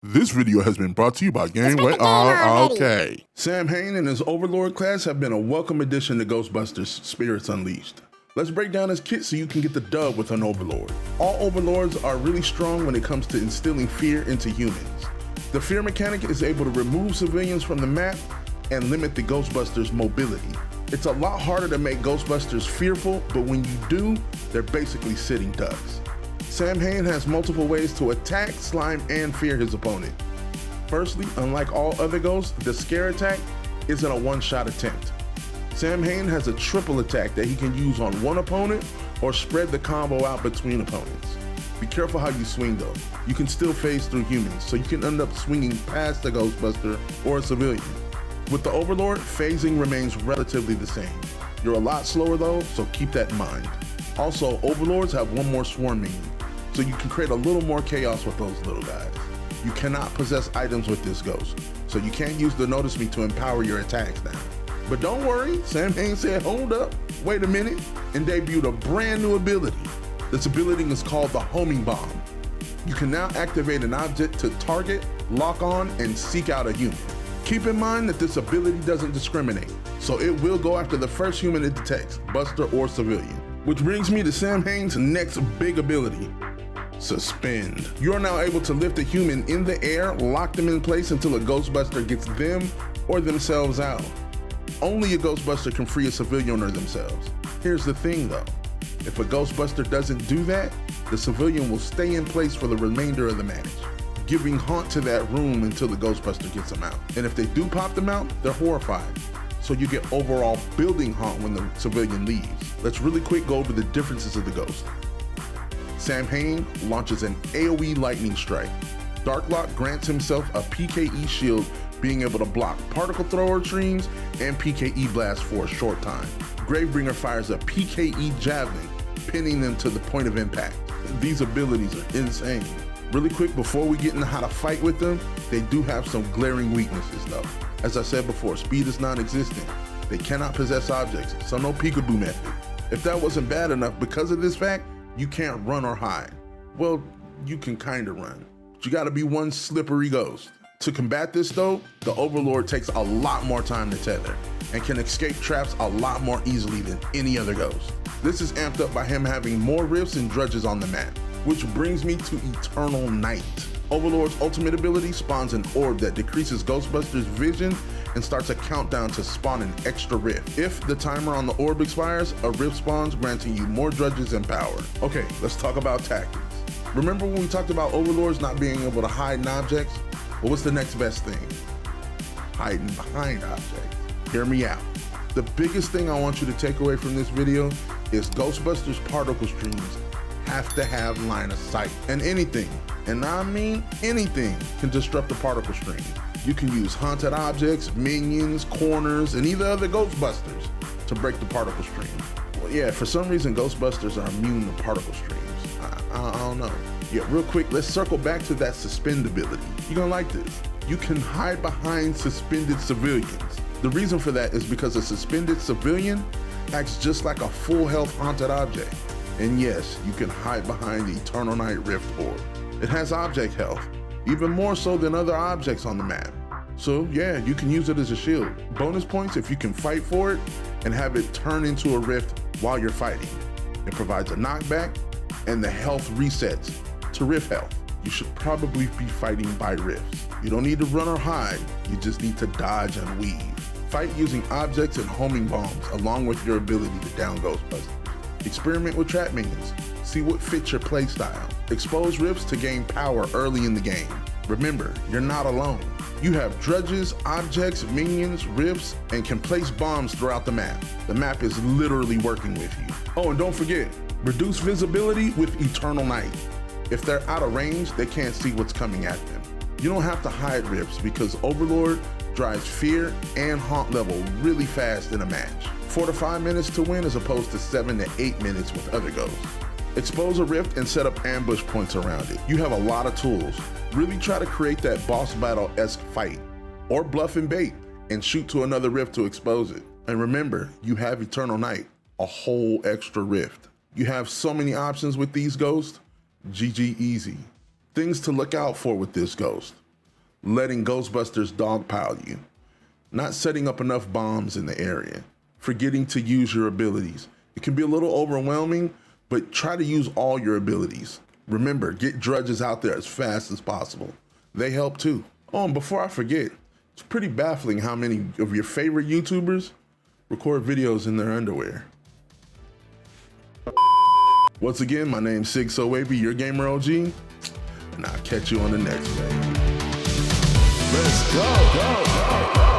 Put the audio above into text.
This video has been brought to you by Gameway. Okay. SamHain and his OverLord class have been a welcome addition to Ghostbusters Spirits Unleashed. Let's break down his kit so you can get the dub with an OverLord. All OverLords are really strong when it comes to instilling fear into humans. The fear mechanic is able to remove civilians from the map and limit the Ghostbusters' mobility. It's a lot harder to make Ghostbusters fearful, but when you do, they're basically sitting ducks. SamHain has multiple ways to attack, slime, and fear his opponent. Firstly, unlike all other ghosts, the scare attack isn't a one-shot attempt. SamHain has a triple attack that he can use on one opponent or spread the combo out between opponents. Be careful how you swing though. You can still phase through humans, so you can end up swinging past a Ghostbuster or a civilian. With the OverLord, phasing remains relatively the same. You're a lot slower though, so keep that in mind. Also, OverLords have one more swarm minion, so you can create a little more chaos with those little guys. You cannot possess items with this ghost, so you can't use the Notice Me to empower your attacks now. But don't worry, SamHain said, hold up, wait a minute, and debuted a brand new ability. This ability is called the Homing Bomb. You can now activate an object to target, lock on, and seek out a human. Keep in mind that this ability doesn't discriminate, so it will go after the first human it detects, Buster or civilian. Which brings me to SamHain's next big ability, Suspend. You are now able to lift a human in the air, lock them in place until a Ghostbuster gets them or themselves out. Only a Ghostbuster can free a civilian or themselves. Here's the thing though, if a Ghostbuster doesn't do that, the civilian will stay in place for the remainder of the match, giving haunt to that room until the Ghostbuster gets them out. And if they do pop them out, they're horrified. So you get overall building haunt when the civilian leaves. Let's really quick go over the differences of the ghost. SamHain launches an AoE lightning strike. Darklock grants himself a PKE shield, being able to block particle thrower streams and PKE blasts for a short time. Gravebringer fires a PKE javelin, pinning them to the point of impact. These abilities are insane. Really quick, before we get into how to fight with them, they do have some glaring weaknesses though. As I said before, speed is non-existent. They cannot possess objects, so no peekaboo method. If that wasn't bad enough, because of this fact, you can't run or hide. Well, you can kinda run, but you gotta be one slippery ghost. To combat this though, the OverLord takes a lot more time to tether and can escape traps a lot more easily than any other ghost. This is amped up by him having more rifts and drudges on the map, which brings me to Eternal Night. OverLord's ultimate ability spawns an orb that decreases Ghostbusters' vision and starts a countdown to spawn an extra rift. If the timer on the orb expires, a rift spawns, granting you more drudges and power. Okay, let's talk about tactics. Remember when we talked about OverLords not being able to hide in objects? Well, what's the next best thing? Hiding behind objects. Hear me out. The biggest thing I want you to take away from this video is Ghostbusters particle streams have to have line of sight. And anything, and I mean anything, can disrupt the particle stream. You can use haunted objects, minions, corners, and even other Ghostbusters to break the particle stream. Well, yeah, for some reason, Ghostbusters are immune to particle streams. I don't know. Yeah, real quick, let's circle back to that suspend ability. You're gonna like this. You can hide behind suspended civilians. The reason for that is because a suspended civilian acts just like a full health haunted object. And yes, you can hide behind the Eternal Night Rift orb. It has object health, even more so than other objects on the map. So yeah, you can use it as a shield. Bonus points if you can fight for it and have it turn into a rift while you're fighting. It provides a knockback and the health resets to rift health. You should probably be fighting by rifts. You don't need to run or hide, you just need to dodge and weave. Fight using objects and homing bombs along with your ability to down Ghostbusters. Experiment with trap minions. See what fits your playstyle. Expose rifts to gain power early in the game. Remember, you're not alone. You have drudges, objects, minions, rifts, and can place bombs throughout the map. The map is literally working with you. Oh, and don't forget, reduce visibility with Eternal Night. If they're out of range, they can't see what's coming at them. You don't have to hide rifts because OverLord drives fear and haunt level really fast in a match. 4 to 5 minutes to win as opposed to 7 to 8 minutes with other ghosts. Expose a rift and set up ambush points around it. You have a lot of tools. Really try to create that boss battle-esque fight, or bluff and bait and shoot to another rift to expose it. And remember, you have Eternal Night, a whole extra rift. You have so many options with these ghosts, GG easy. Things to look out for with this ghost. letting Ghostbusters dogpile you, not setting up enough bombs in the area, forgetting to use your abilities. It can be a little overwhelming, but try to use all your abilities. Remember, get drudges out there as fast as possible. They help too. Oh, and before I forget, it's pretty baffling how many of your favorite YouTubers record videos in their underwear. Once again, my name's SigSoWavy, your gamer OG, and I'll catch you on the next one. Let's go.